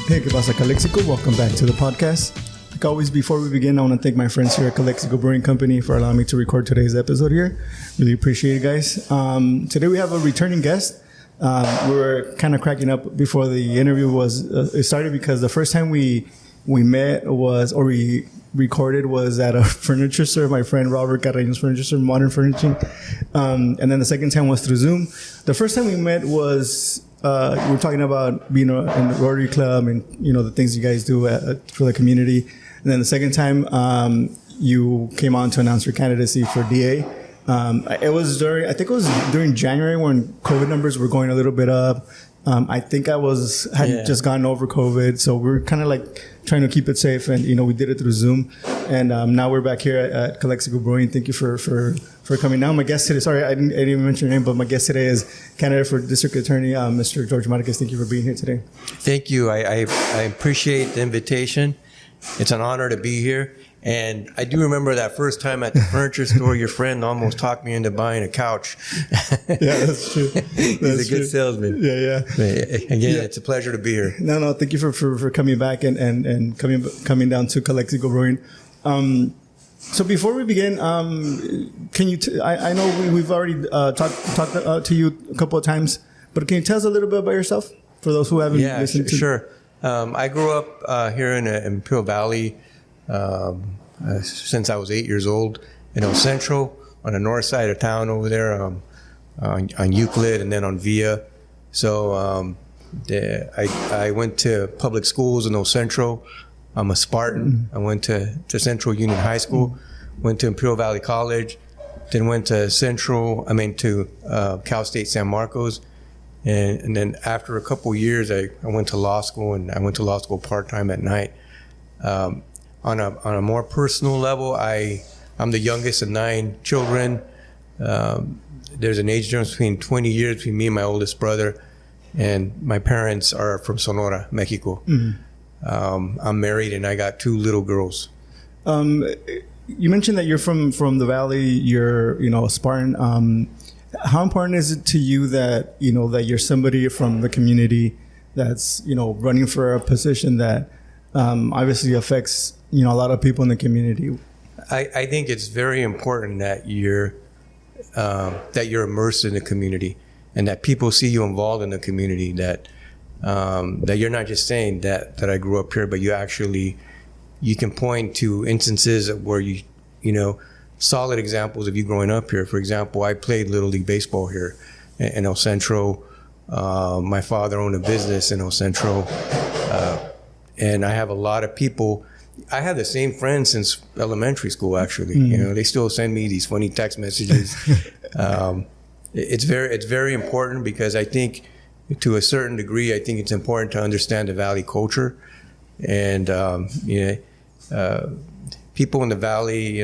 Hey, ¿qué pasa, Calexico? Welcome back to the podcast. Like always, before we begin, I want to thank my friends here at Calexico Brewing Company for allowing me to record today's episode here. Really appreciate it, guys. Today we have a returning guest. We were kind of cracking up before the interview it started because the first time we met we recorded was at a furniture store, my friend Robert Carreño's furniture store, Modern Furnishing. And then the second time was through Zoom. The first time we met was... we were talking about being in the Rotary Club and, the things you guys do for the community. And then the second time, you came on to announce your candidacy for DA. It was during January when COVID numbers were going a little bit up. I think I had just gotten over COVID. So we're kind of like trying to keep it safe. And, we did it through Zoom. And now we're back here at Calexico Brewing. Thank you for coming down. My guest today, sorry, I didn't even mention your name, but my guest today is candidate for District Attorney, Mr. George Marquez. Thank you for being here today. Thank you. I appreciate the invitation. It's an honor to be here. And I do remember that first time at the furniture store, your friend almost talked me into buying a couch. Yeah, that's true. He's a good salesman. Yeah. Again, it's a pleasure to be here. No, thank you for coming back and coming down to Calexico Brewing. So before we begin, can you? I know we've already talked to you a couple of times, but can you tell us a little bit about yourself for those who haven't listened to? Sure. I grew up here in Imperial Valley since I was 8 years old. Centro on the north side of town over there, on Euclid and then on Villa. So I went to public schools in Centro. I'm a Spartan. I went to Central Union High School, went to Imperial Valley College, then went to Cal State San Marcos. And then after a couple of years, I went to law school, and I went to law school part-time at night. On a more personal level, I'm the youngest of 9 children. There's an age difference between 20 years between me and my oldest brother, and my parents are from Sonora, Mexico. Mm-hmm. I'm married and I got 2 little girls. You mentioned that you're from the Valley. You're a Spartan. How important is it to you that that you're somebody from the community that's running for a position that obviously affects a lot of people in the community? I think it's very important that you're immersed in the community and that people see you involved in the community. That you're not just saying that I grew up here, but you can point to instances where solid examples of you growing up here. For example, I played Little League Baseball here in El Centro. My father owned a business in El Centro. And I have a lot of people. I have the same friends since elementary school, actually. Mm-hmm. They still send me these funny text messages. It's very important because I think, to a certain degree, I think it's important to understand the Valley culture. And, people in the Valley,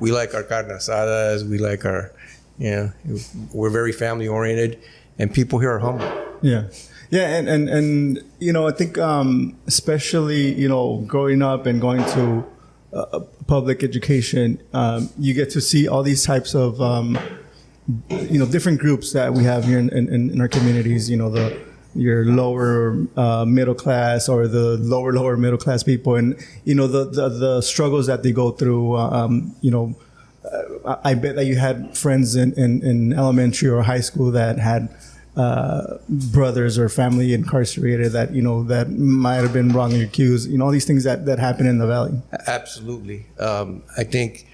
we like our carne asadas, we like our, we're very family oriented, and people here are humble. Yeah. Yeah. And I think, especially, growing up and going to public education, you get to see all these types of, different groups that we have here in our communities, your lower middle class or the lower middle class people, and the struggles that they go through. I bet that you had friends in elementary or high school that had brothers or family incarcerated that that might have been wrongly accused. All these things that happen in the Valley. Absolutely. I think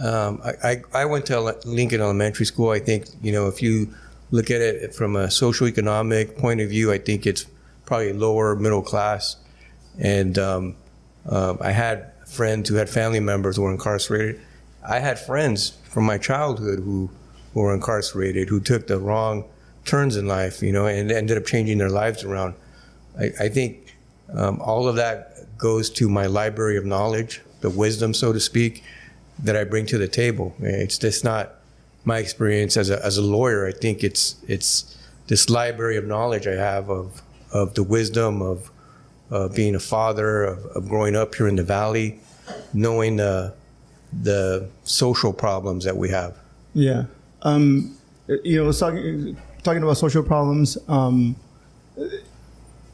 I went to Lincoln Elementary School. I think if you look at it from a socioeconomic point of view, I think it's probably lower middle class. And I had friends who had family members who were incarcerated. I had friends from my childhood who were incarcerated, who took the wrong turns in life, and ended up changing their lives around. I think all of that goes to my library of knowledge, the wisdom, so to speak, that I bring to the table. It's just not my experience as a lawyer. I think it's this library of knowledge I have of the wisdom of being a father, of growing up here in the Valley, knowing the social problems that we have. Yeah. Talking about social problems,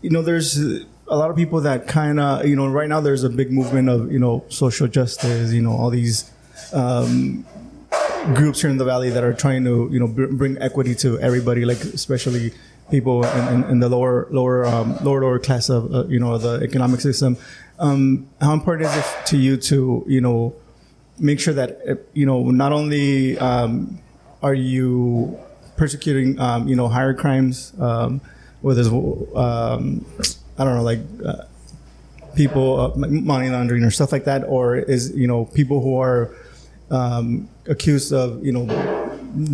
there's a lot of people that kind of, right now there's a big movement of, social justice, all these groups here in the Valley that are trying to, bring equity to everybody, like especially people in the lower class of, the economic system. How important is it to you to, make sure that, not only are you persecuting, higher crimes, where there's, I don't know, like people, money laundering or stuff like that, or is, people who are accused of,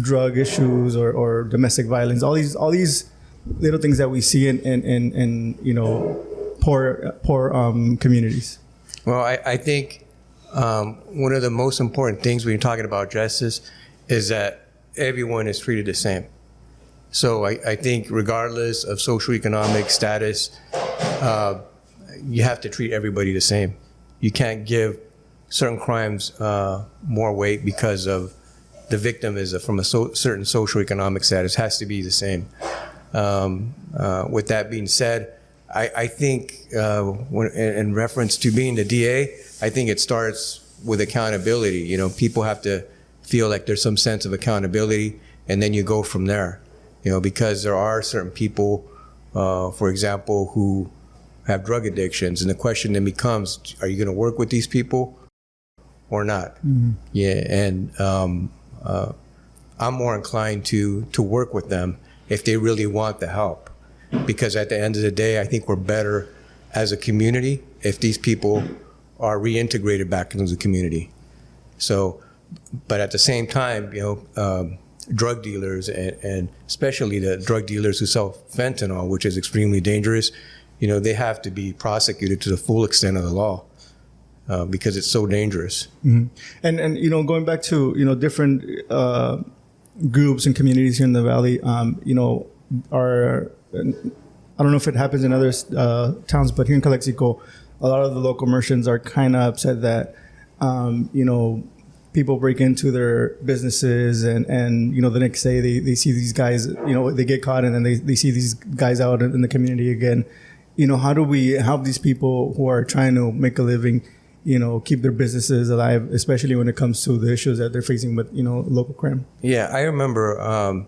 drug issues or domestic violence, all these little things that we see in poor communities. Well, I think one of the most important things when you're talking about justice is that everyone is treated the same. So I think regardless of socioeconomic status, you have to treat everybody the same. You can't give certain crimes more weight because of the victim is from a certain socioeconomic status. It has to be the same. With that being said, I think in reference to being the DA, I think it starts with accountability. People have to feel like there's some sense of accountability, and then you go from there. Because there are certain people, for example, who have drug addictions, and the question then becomes, are you going to work with these people or not? Mm-hmm. Yeah, and I'm more inclined to work with them if they really want the help, because at the end of the day, I think we're better as a community if these people are reintegrated back into the community. So, but at the same time, drug dealers and especially the drug dealers who sell fentanyl, which is extremely dangerous, they have to be prosecuted to the full extent of the law because it's so dangerous. Mm-hmm. And going back to different groups and communities here in the Valley, are, I don't know if it happens in other towns, but here in Calexico, a lot of the local merchants are kind of upset that people break into their businesses and the next day they see these guys, they get caught, and then they see these guys out in the community again. How do we help these people who are trying to make a living, keep their businesses alive, especially when it comes to the issues that they're facing with, local crime? Yeah, I remember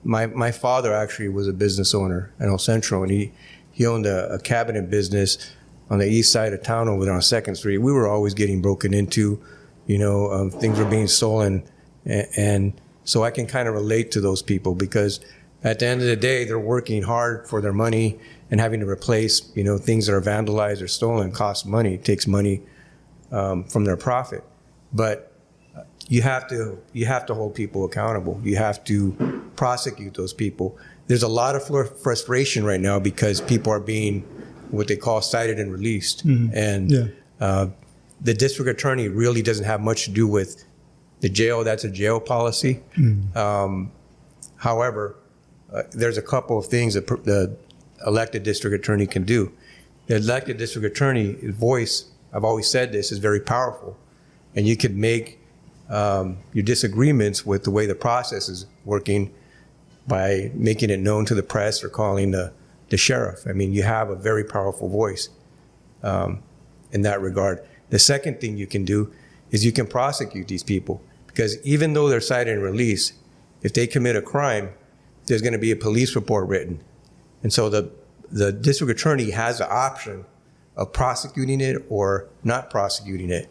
my father actually was a business owner in El Centro, and he owned a cabinet business on the east side of town over there on 2nd Street. We were always getting broken into. Things were being stolen. And so I can kind of relate to those people, because at the end of the day, they're working hard for their money, and having to replace, things that are vandalized or stolen costs money. It takes money from their profit. But you have to hold people accountable. You have to prosecute those people. There's a lot of frustration right now because people are being what they call cited and released. Mm-hmm. And yeah. The district attorney really doesn't have much to do with the jail. That's a jail policy. Mm. However, there's a couple of things that the elected district attorney can do. The elected district attorney's voice, I've always said this, is very powerful. And you could make your disagreements with the way the process is working by making it known to the press or calling the sheriff. I mean, you have a very powerful voice in that regard. The second thing you can do is you can prosecute these people, because even though they're cited and released, if they commit a crime, there's going to be a police report written. And so the district attorney has the option of prosecuting it or not prosecuting it.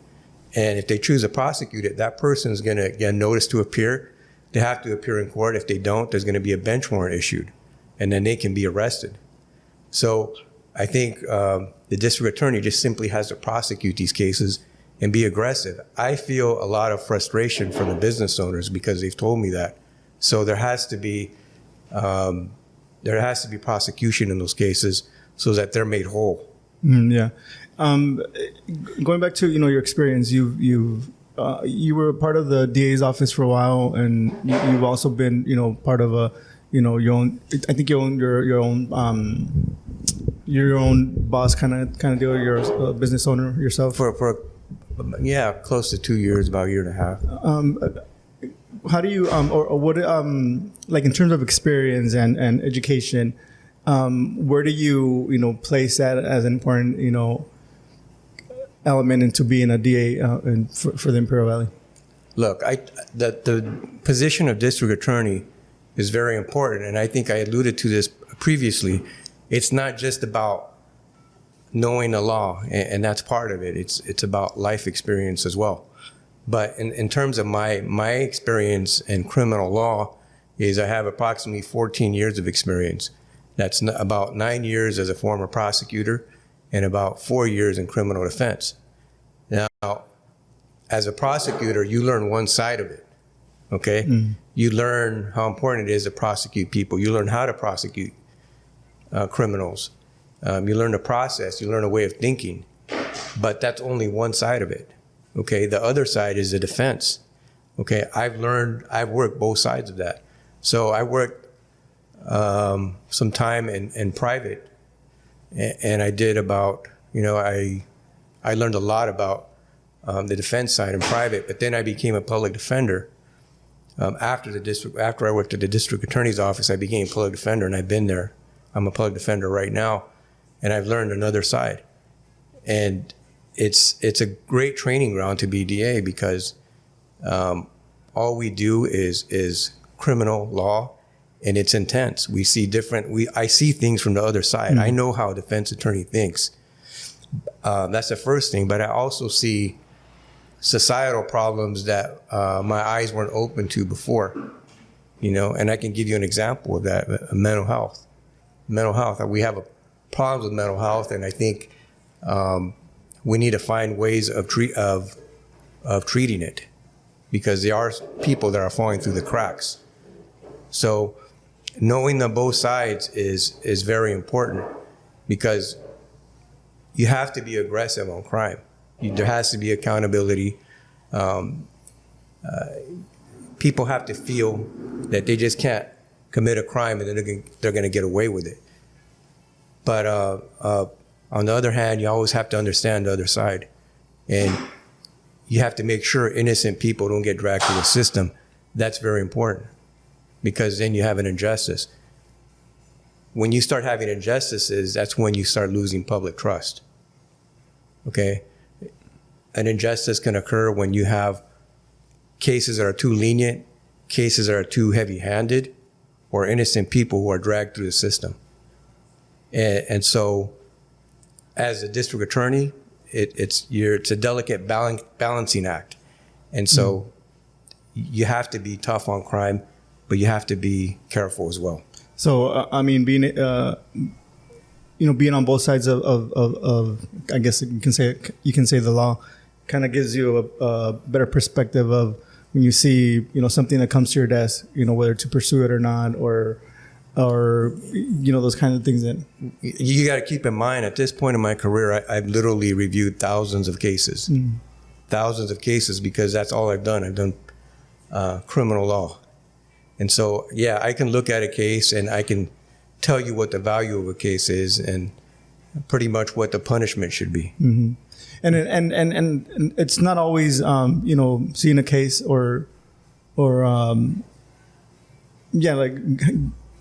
And if they choose to prosecute it, that person is going to get notice to appear. They have to appear in court. If they don't, there's going to be a bench warrant issued, and then they can be arrested. So I think the district attorney just simply has to prosecute these cases and be aggressive. I feel a lot of frustration from the business owners because they've told me that. So there has to be prosecution in those cases so that they're made whole. Yeah. Going back to your experience, you were part of the DA's office for a while, and you've also been part of a your own. I think you own your own boss kind of deal. You're a business owner yourself for close to 2 years, about a year and a half. How do you or what like in terms of experience and education, Where do you place that as an important, element into being a DA for the Imperial Valley? Look, the position of district attorney is very important, and I think I alluded to this previously. It's not just about knowing the law, and that's part of it. It's about life experience as well. But in terms of my experience in criminal law, is I have approximately 14 years of experience. That's about 9 years as a former prosecutor and about 4 years in criminal defense. Now, as a prosecutor, you learn one side of it, okay? Mm. You learn how important it is to prosecute people. You learn how to prosecute criminals. You learn the process. You learn a way of thinking. But that's only one side of it, okay? The other side is the defense, okay? I've worked both sides of that. So I worked some time in private, and I did about, I learned a lot about the defense side in private, but then I became a public defender. After I worked at the district attorney's office, I became a public defender, and I've been there. I'm a public defender right now, and I've learned another side. And it's a great training ground to be DA because all we do is criminal law, and it's intense. We see I see things from the other side. Mm-hmm. I know how a defense attorney thinks. That's the first thing, but I also see societal problems that my eyes weren't open to before, and I can give you an example of that. Mental health. We have problems with mental health, and I think we need to find ways of treating it, because there are people that are falling through the cracks. So knowing the both sides is very important, because you have to be aggressive on crime. There has to be accountability. People have to feel that they just can't commit a crime and then they're going to get away with it. But on the other hand, you always have to understand the other side. And you have to make sure innocent people don't get dragged through the system. That's very important, because then you have an injustice. When you start having injustices, that's when you start losing public trust. Okay? An injustice can occur when you have cases that are too lenient, cases that are too heavy-handed, or innocent people who are dragged through the system. And so, as a district attorney, it's a delicate balancing act. And so, you have to be tough on crime, but you have to be careful as well. So, being being on both sides of I guess you can say the law, kind of gives you a better perspective of when you see something that comes to your desk, whether to pursue it or not, or those kind of things. That you got to keep in mind, at this point in my career, I've literally reviewed thousands of cases, because that's all I've done. I've done criminal law. And so, yeah, I can look at a case and I can tell you what the value of a case is and pretty much what the punishment should be. Mm-hmm. And it's not always seeing a case or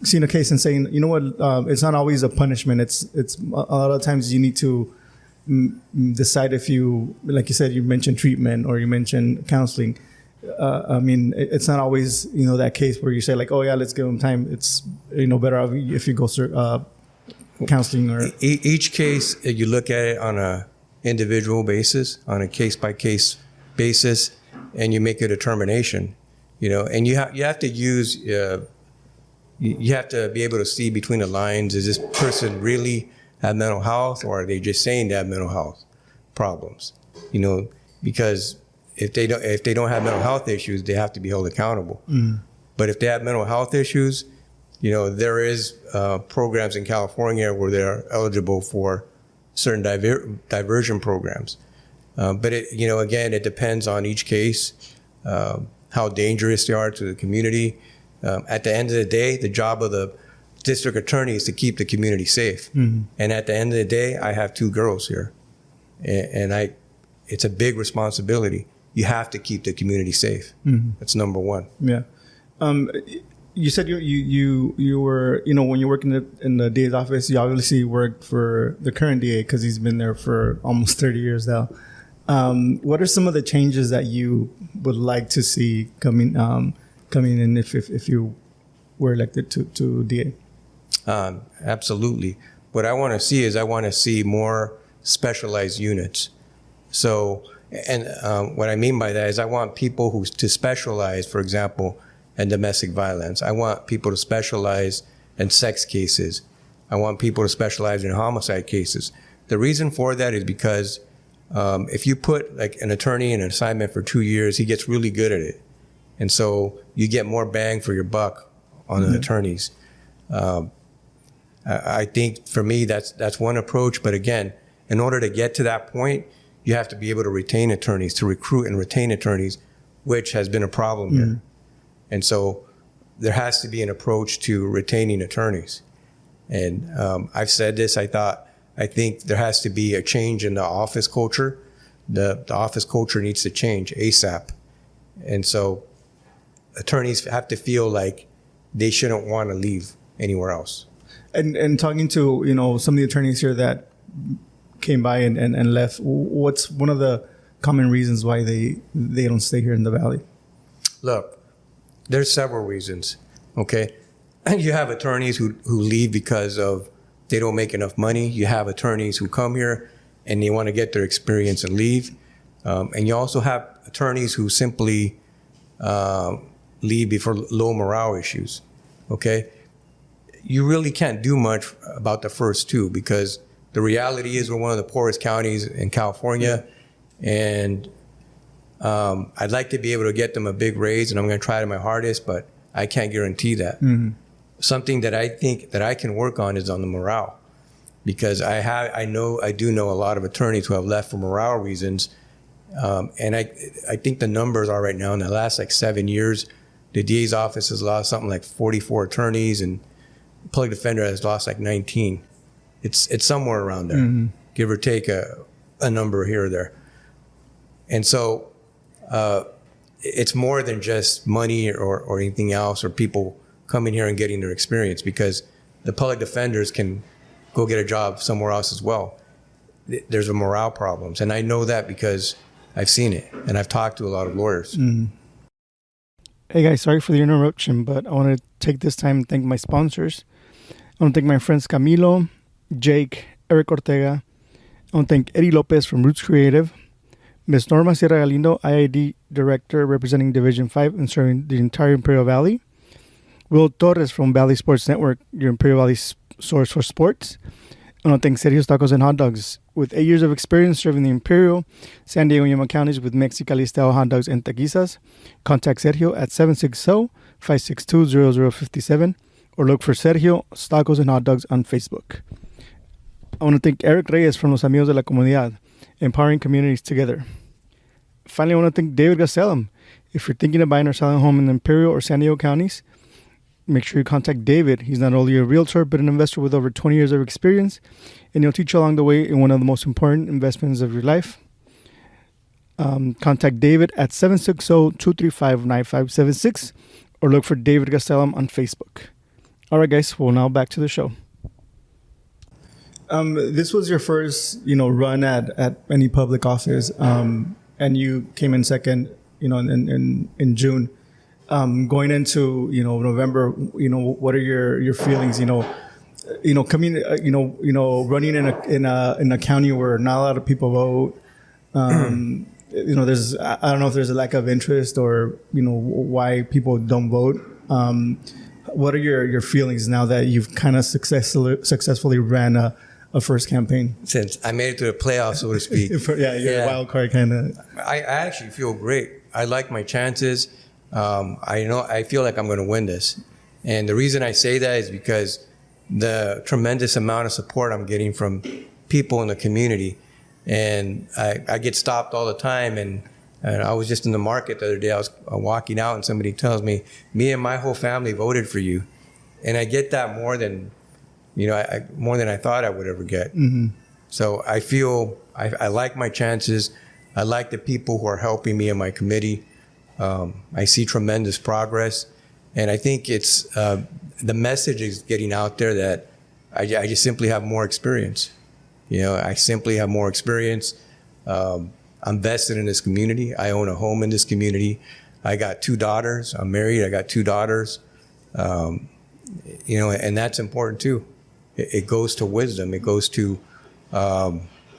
seeing a case and saying, it's not always a punishment. It's a lot of times you need to decide if you, like you said, you mentioned treatment or you mentioned counseling. It's not always that case where you say like, oh yeah, let's give them time. It's better if you go through counseling or each case. You look at it on a individual basis, on a case by case basis, and you make a determination. And you have to use you have to be able to see between the lines. Is this person really have mental health, or are they just saying they have mental health problems? Because if they don't have mental health issues, they have to be held accountable. Mm. But if they have mental health issues, there is programs in California where they're eligible for certain diversion programs. But again, it depends on each case, how dangerous they are to the community. At the end of the day, the job of the district attorney is to keep the community safe. Mm-hmm. And at the end of the day, I have 2 girls here, and it's a big responsibility. You have to keep the community safe. Mm-hmm. That's number one. Yeah. you said you were, when you work in the DA's office, you obviously worked for the current DA because he's been there for almost 30 years now. What are some of the changes that you would like to see coming in if you were elected to DA? Absolutely. What I want to see is more specialized units. So, and what I mean by that is I want people to specialize, for example, in domestic violence. I want people to specialize in sex cases. I want people to specialize in homicide cases. The reason for that is because if you put like an attorney in an assignment for 2 years, he gets really good at it. And so you get more bang for your buck on the attorneys. I think for me, that's one approach. But again, in order to get to that point, you have to be able to retain attorneys, to recruit and retain attorneys, which has been a problem here. And so there has to be an approach to retaining attorneys. And I've said this, I think there has to be a change in the office culture. The office culture needs to change ASAP. And so attorneys have to feel like they shouldn't want to leave anywhere else. And talking to, some of the attorneys here that came by and left, what's one of the common reasons why they don't stay here in the Valley? Look, there's several reasons, okay? You have attorneys who leave because of they don't make enough money. You have attorneys who come here and they want to get their experience and leave. And you also have attorneys who simply leave for low morale issues, okay? You really can't do much about the first two because the reality is we're one of the poorest counties in California, and I'd like to be able to get them a big raise, and I'm going to try to my hardest, but I can't guarantee that. Something that I think that I can work on is on the morale, because I do know a lot of attorneys who have left for morale reasons, and I think the numbers are right now in the last like 7 years, the DA's office has lost something like 44 attorneys, and public defender has lost like 19. It's somewhere around there, give or take a number here or there. And so it's more than just money or anything else, or people coming here and getting their experience, because the public defenders can go get a job somewhere else as well. There's a morale problems, and I know that because I've seen it, and I've talked to a lot of lawyers. Hey guys, sorry for the interruption, but I want to take this time and thank my sponsors. I want to thank my friends Camilo, Jake, Eric Ortega. I want to thank Eddie Lopez from Roots Creative, Ms. Norma Galindo, IID Director representing Division 5 and serving the entire Imperial Valley, Will Torres from Valley Sports Network, your Imperial Valley source for sports. I want to thank Sergio's Tacos and Hotdogs. With 8 years of experience serving the Imperial, San Diego, and Yuma counties with Mexicali-style hot dogs and taquizas, contact Sergio at 760-562-0057 or look for Sergio Tacos and Hotdogs on Facebook. I want to thank Eric Reyes from Los Amigos de la Comunidad, empowering communities together. Finally, I want to thank David Gastelum. If you're thinking of buying or selling a home in the Imperial or San Diego counties, make sure you contact David. He's not only a realtor, but an investor with over 20 years of experience, and he'll teach you along the way in one of the most important investments of your life. Contact David at 760-235-9576 or look for David Gastelum on Facebook. All right, guys, well, now back to the show. This was your first, run at any public office, and you came in second, in June. Going into November, what are your feelings? Coming, running in a county where not a lot of people vote. There's I don't know if there's a lack of interest or why people don't vote. What are your feelings now that you've kind of successfully ran a first campaign? Since I made it to the playoffs, so to speak. You're a wild card kind of. I actually feel great. I like my chances. I feel like I'm going to win this. And the reason I say that is because the tremendous amount of support I'm getting from people in the community. And I get stopped all the time. And I was just in the market the other day. I was walking out and somebody tells me, me and my whole family voted for you. And I get that more than I thought I would ever get. So I feel I like my chances. I like the people who are helping me in my committee. I see tremendous progress. And I think it's the message is getting out there that I just simply have more experience. I simply have more experience. I'm vested in this community. I own a home in this community. I got 2 daughters. I'm married. I got 2 daughters. And that's important too. It goes to wisdom. It goes to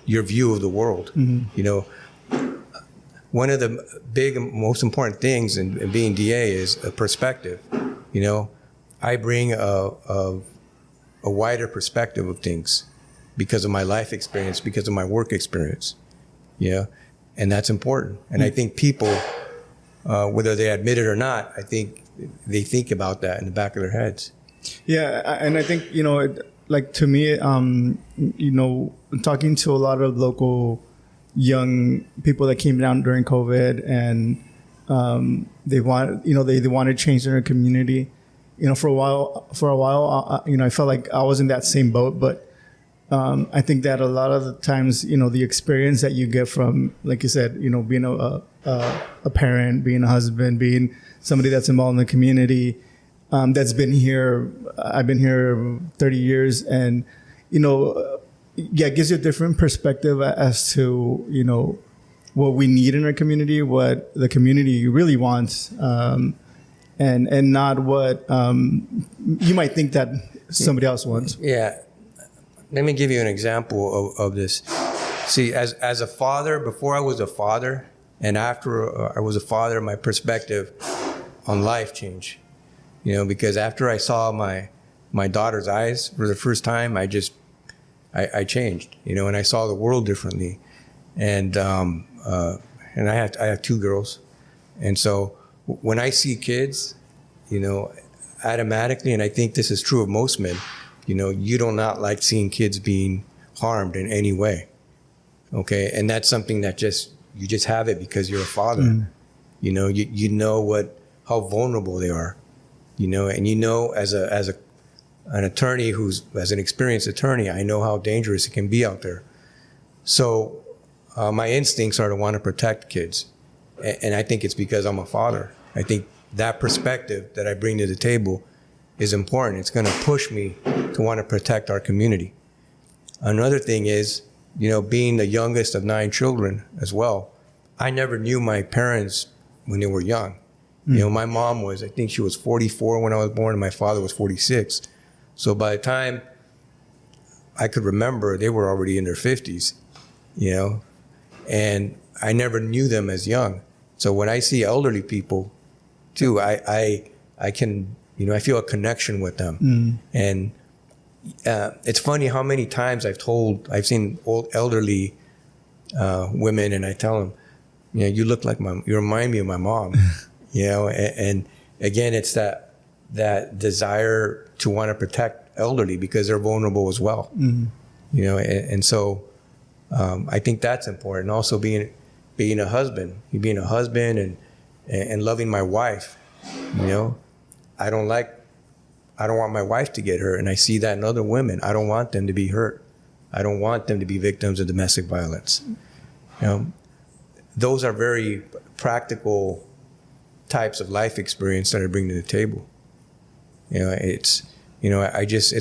your view of the world. One of the big, most important things in being DA is a perspective. I bring a wider perspective of things because of my life experience, because of my work experience. And that's important. And I think people, whether they admit it or not, I think they think about that in the back of their heads. Yeah, and I think, like to me, talking to a lot of local young people that came down during COVID, and they want to change their community. For a while, I felt like I was in that same boat, but I think that a lot of the times, the experience that you get from, like you said, being a parent, being a husband, being somebody that's involved in the community, that's been here. I've been here 30 years, and it gives you a different perspective as to what we need in our community, what the community really wants, and not what you might think that somebody else wants. Yeah. Let me give you an example of this. See, as a father, before I was a father, and after I was a father, my perspective on life changed. Because after I saw my daughter's eyes for the first time, I changed. And I saw the world differently. And I have 2 girls, and so when I see kids, automatically, and I think this is true of most men, you do not like seeing kids being harmed in any way. Okay. And that's something that you just have it because you're a father. You know how vulnerable they are, and as an attorney as an experienced attorney, I know how dangerous it can be out there. So my instincts are to want to protect kids. And I think it's because I'm a father. I think that perspective that I bring to the table is important. It's going to push me to want to protect our community. Another thing is, being the youngest of 9 children as well, I never knew my parents when they were young. My mom I think she was 44 when I was born, and my father was 46. So by the time I could remember, they were already in their 50s, and I never knew them as young. So when I see elderly people too, I can, I feel a connection with them. And it's funny how many times I've seen old elderly women, and I tell them, you look like you remind me of my mom, and again, it's that desire to want to protect elderly because they're vulnerable as well. And so I think that's important. Also being a husband and loving my wife, I don't want my wife to get hurt. And I see that in other women. I don't want them to be hurt. I don't want them to be victims of domestic violence. Those are very practical types of life experience that I bring to the table. It's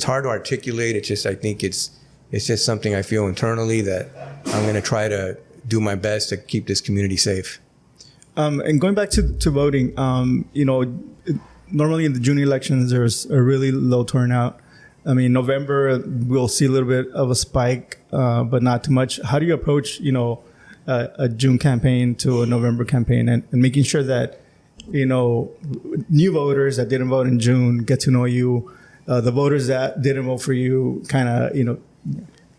hard to articulate. I think it's just something I feel internally that I'm going to try to do my best to keep this community safe. And going back to voting, normally in the June elections, there's a really low turnout. I mean, November, we'll see a little bit of a spike, but not too much. How do you approach, a June campaign to a November campaign and making sure that, new voters that didn't vote in June get to know you, the voters that didn't vote for you kind of,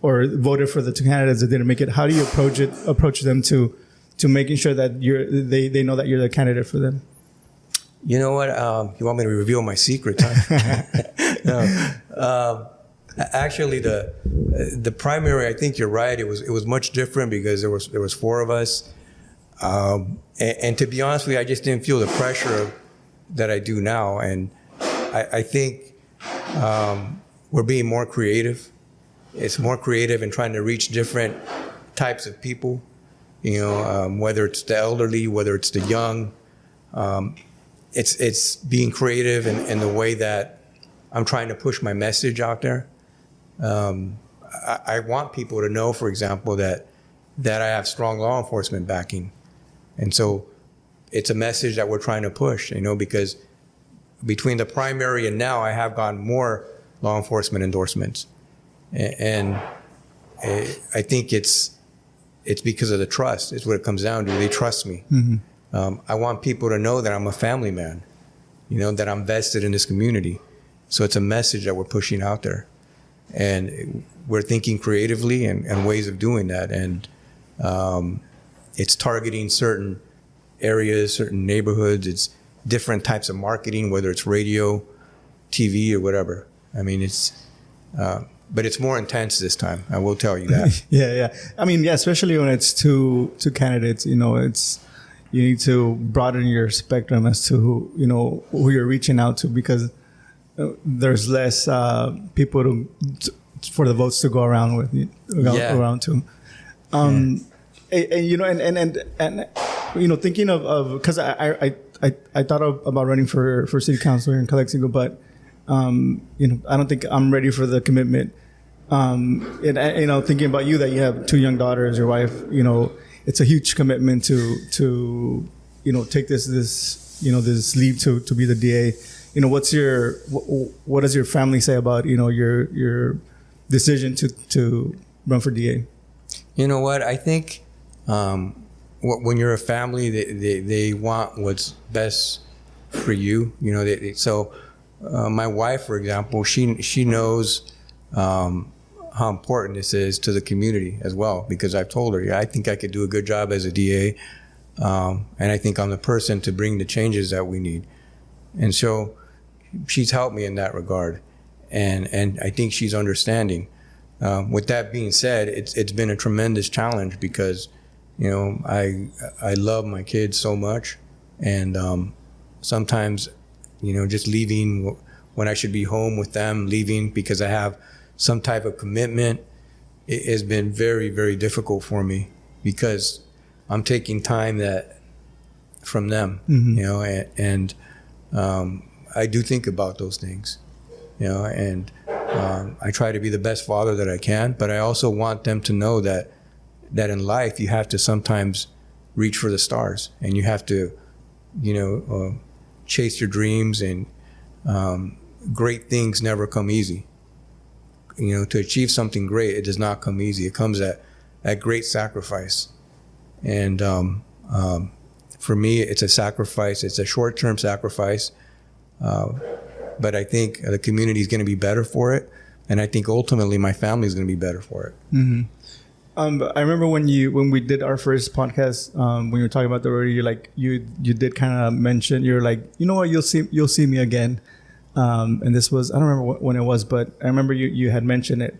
or voted for the 2 candidates that didn't make it? How do you approach them to making sure that they know that you're the candidate for them? You know what? You want me to reveal my secrets? Huh? No. Actually, the primary, I think you're right. It was much different because there was 4 of us, and to be honest with you, I just didn't feel the pressure that I do now. And I think we're being more creative. It's more creative in trying to reach different types of people. Whether it's the elderly, whether it's the young. it's being creative in the way that I'm trying to push my message out there. I want people to know, for example, that I have strong law enforcement backing. And so it's a message that we're trying to push, because between the primary and now, I have gotten more law enforcement endorsements. And I think it's because of the trust. It's what it comes down to. They trust me. I want people to know that I'm a family man, that I'm vested in this community. So it's a message that we're pushing out there. And we're thinking creatively and ways of doing that. And it's targeting certain areas, certain neighborhoods. It's different types of marketing, whether it's radio, TV, or whatever. I mean, but it's more intense this time. I will tell you that. Yeah. I mean, especially when it's two candidates, it's, you need to broaden your spectrum as to who you're reaching out to, because there's less people for the votes to go around with, around to. And thinking of because I thought about running for city council here in Calexico, but I don't think I'm ready for the commitment. Thinking about you, that you have 2 young daughters, your wife, it's a huge commitment to take this leap to be the DA. What does your family say about your decision to run for DA? You know what? I think when you're a family, they want what's best for you. So my wife, for example, she knows how important this is to the community as well, because I've told her, I think I could do a good job as a DA, and I think I'm the person to bring the changes that we need. And so she's helped me in that regard, and I think she's understanding. With that being said, it's been a tremendous challenge because I love my kids so much, and sometimes just leaving when I should be home with them, leaving because I have some type of commitment, it has been very, very difficult for me because I'm taking time from them, and I do think about those things, and I try to be the best father that I can, but I also want them to know that in life you have to sometimes reach for the stars, and you have to, chase your dreams, and great things never come easy. To achieve something great, it does not come easy. It comes at great sacrifice. And for me, it's a sacrifice. It's a short-term sacrifice. But I think the community is going to be better for it. And I think ultimately my family is going to be better for it. Mm-hmm. I remember when we did our first podcast, when you were talking about the radio, you did kind of mention, you're like, you know what, you'll see me again. And this was, I don't remember when it was, but I remember you had mentioned it.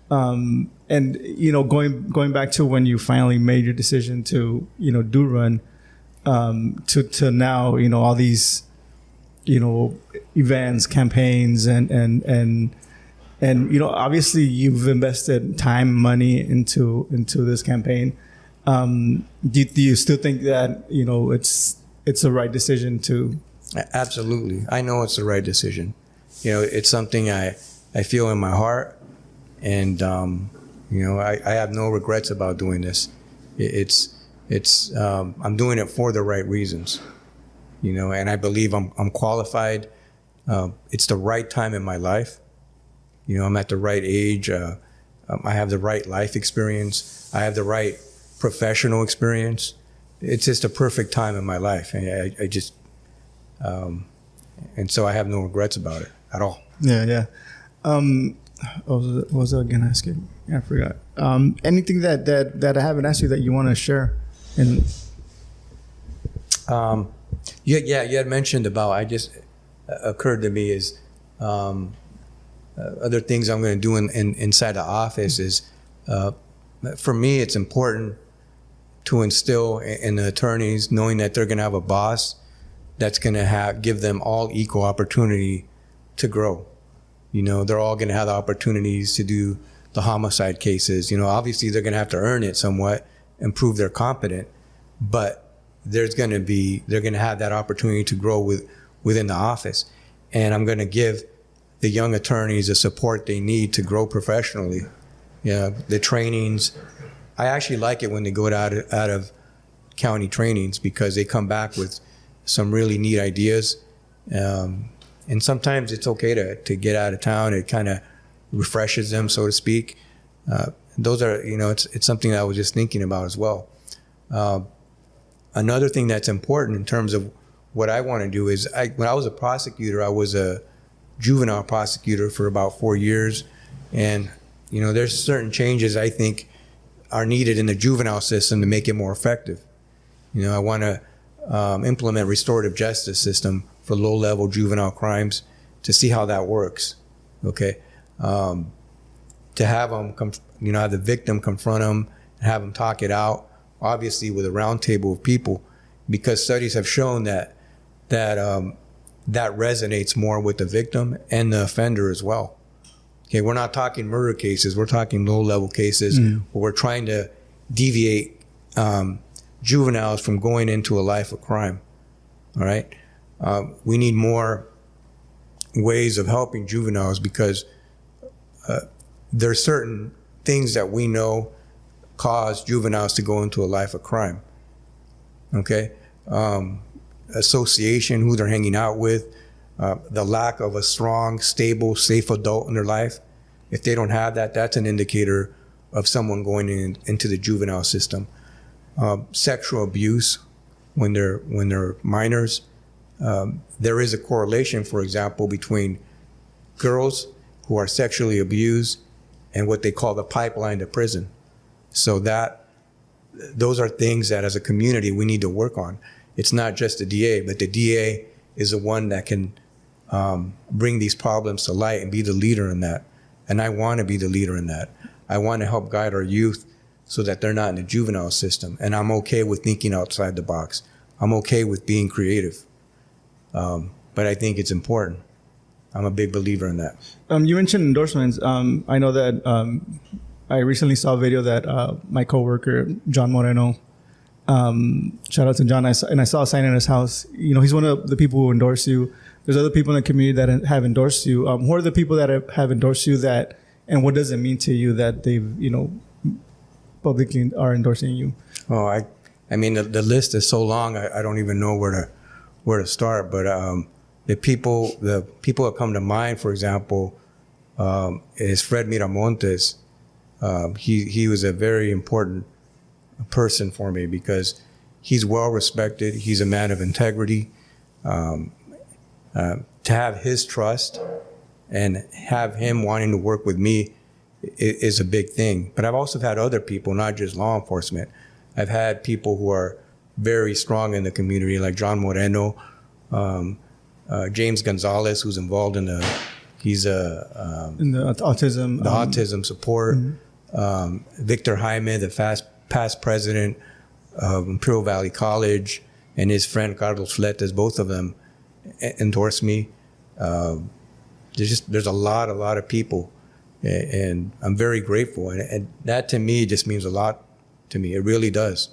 And going back to when you finally made your decision to do run, to now, all these events, campaigns, and obviously you've invested time, money into this campaign. Do you still think that it's the right decision to? Absolutely. I know it's the right decision. It's something I feel in my heart, and I have no regrets about doing this. I'm doing it for the right reasons, and I believe I'm qualified. It's the right time in my life. I'm at the right age. I have the right life experience. I have the right professional experience. It's just a perfect time in my life, and I just. And so I have no regrets about it at all. Yeah. What was I going to ask you? I forgot. Anything that I haven't asked you that you want to share? You had mentioned about, occurred to me is, other things I'm going to do inside the office is, for me, it's important to instill in the attorneys, knowing that they're going to have a boss that's going to give them all equal opportunity to grow. They're all going to have the opportunities to do the homicide cases. Obviously they're going to have to earn it somewhat and prove they're competent, but they're going to have that opportunity to grow within the office. And I'm going to give the young attorneys the support they need to grow professionally. The trainings. I actually like it when they go out of county trainings, because they come back with some really neat ideas. And sometimes it's okay to get out of town. It kind of refreshes them, so to speak. Those are, it's something that I was just thinking about as well. Another thing that's important in terms of what I want to do is, when I was a prosecutor, I was a juvenile prosecutor for about 4 years. And, there's certain changes I think are needed in the juvenile system to make it more effective. I want to implement restorative justice system for low-level juvenile crimes to see how that works. Okay. To have them, have the victim confront them and have them talk it out, obviously with a round table of people, because studies have shown that resonates more with the victim and the offender as well. Okay, we're not talking murder cases, we're talking low-level cases where we're trying to deviate juveniles from going into a life of crime. All right? We need more ways of helping juveniles, because there are certain things that we know cause juveniles to go into a life of crime. Okay? Association, who they're hanging out with, the lack of a strong, stable, safe adult in their life. If they don't have that, that's an indicator of someone going into the juvenile system. Sexual abuse when they're minors. There is a correlation, for example, between girls who are sexually abused and what they call the pipeline to prison. So those are things that as a community we need to work on. It's not just the DA, but the DA is the one that can bring these problems to light and be the leader in that. And I want to be the leader in that. I want to help guide our youth so that they're not in the juvenile system. And I'm okay with thinking outside the box. I'm okay with being creative. But I think it's important. I'm a big believer in that. You mentioned endorsements. I know that I recently saw a video that my coworker, John Moreno, shout out to John, I saw a sign in his house. He's one of the people who endorse you. There's other people in the community that have endorsed you. Who are the people that have endorsed you, and what does it mean to you that they've, publicly are endorsing you? Oh, I mean, the list is so long, I don't even know where to start. But the people that come to mind, for example, is Fred Miramontes. He was a very important person for me, because he's well respected. He's a man of integrity. To have his trust and have him wanting to work with me is a big thing. But I've also had other people, not just law enforcement. I've had people who are very strong in the community, like John Moreno, James Gonzalez, who's involved in the autism support. Mm-hmm. Victor Jaime, the past president of Imperial Valley College, and his friend Carlos Fletes, both of them endorse me. There's a lot of people, and I'm very grateful, and that to me just means a lot to me. It really does,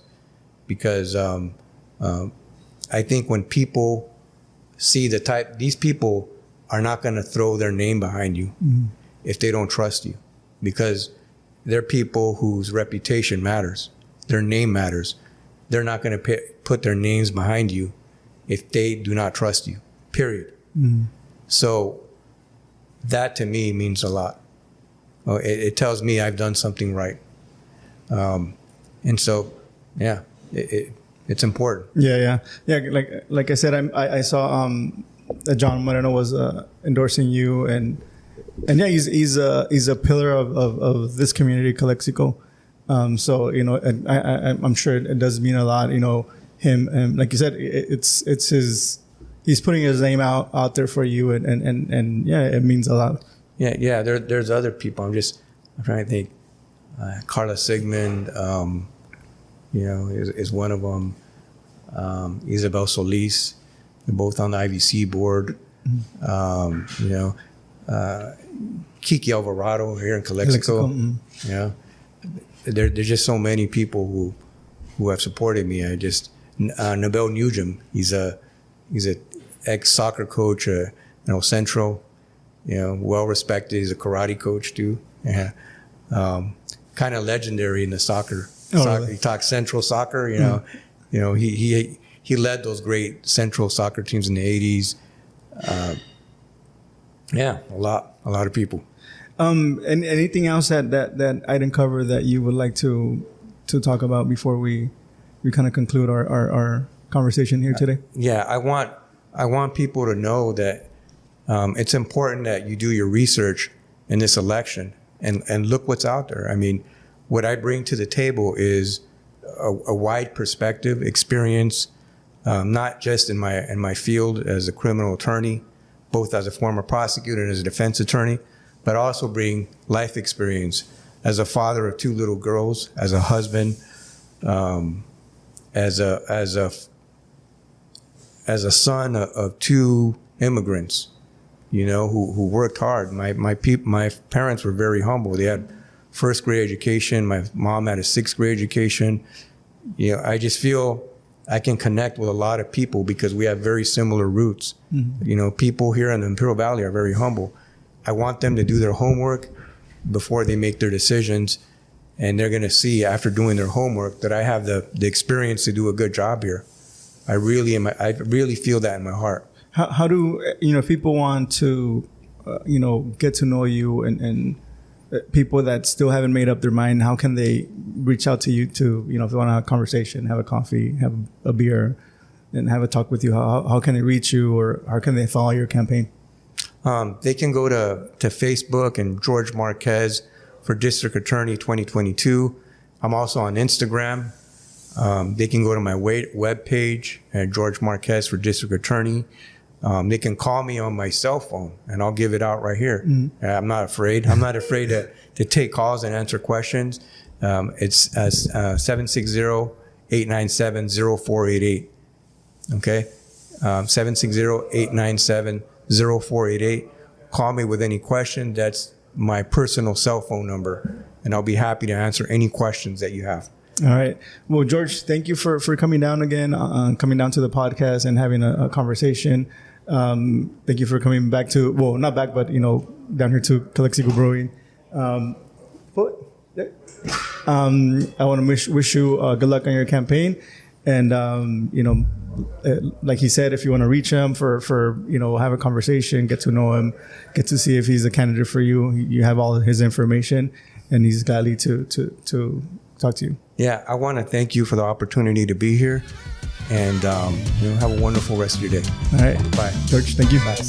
because I think when people see these people are not going to throw their name behind you if they don't trust you, because they're people whose reputation matters, their name matters. They're not going to put their names behind you if they do not trust you, period. So that to me means a lot. It tells me I've done something right. And so, yeah, it's important. Yeah. Like I said, I saw that John Moreno was endorsing you, and yeah, he's a pillar of this community, Calexico. So and I'm sure it does mean a lot. Him, and like you said, it's his. He's putting his name out there for you, and yeah, it means a lot. Yeah. There's other people. I'm trying to think. Carla Sigmund, is one of them. Isabel Solis, they're both on the IVC board. Kiki Alvarado here in Calexico. Yeah, there's just so many people who have supported me. Nabel Nugent. He's a ex soccer coach, Centro, well respected. He's a karate coach too. Yeah. Kind of legendary in the soccer. Really? He talks Central soccer. He led those great Central soccer teams in the 80s. A lot of people. And anything else that I didn't cover that you would like to talk about before we kind of conclude our conversation here today? Yeah, I want people to know that it's important that you do your research in this election and look what's out there. I mean, what I bring to the table is a wide perspective, experience, not just in my field as a criminal attorney, both as a former prosecutor and as a defense attorney, but also bring life experience as a father of 2 little girls, as a husband, as a son of 2 immigrants, who worked hard. My parents were very humble. They had 1st grade education. My mom had a 6th grade education. I just feel I can connect with a lot of people because we have very similar roots. Mm-hmm. People here in the Imperial Valley are very humble. I want them to do their homework before they make their decisions, and they're going to see after doing their homework that I have the experience to do a good job here. I really feel that in my heart. How do if people want to get to know you and people that still haven't made up their mind, how can they reach out to you to if they want to have a conversation, have a coffee, have a beer, and have a talk with you? How can they reach you, or how can they follow your campaign? They can go to Facebook and George Marquez for District Attorney 2022. I'm also on Instagram. They can go to my web page at George Marquez for District Attorney. They can call me on my cell phone, and I'll give it out right here. Mm-hmm. I'm not afraid. I'm not afraid to take calls and answer questions. It's 760-897-0488. Okay? 760-897-0488. Call me with any question. That's my personal cell phone number, and I'll be happy to answer any questions that you have. All right. Well, George, thank you for coming down again, coming down to the podcast and having a conversation. Thank you for coming back not back, but down here to Calexico Brewing. I want to wish you good luck on your campaign, and like he said, if you want to reach him for have a conversation, get to know him, get to see if he's a candidate for you. You have all his information, and he's gladly to talk to you. Yeah, I want to thank you for the opportunity to be here, and have a wonderful rest of your day. All right. Bye. George, thank you. Bye.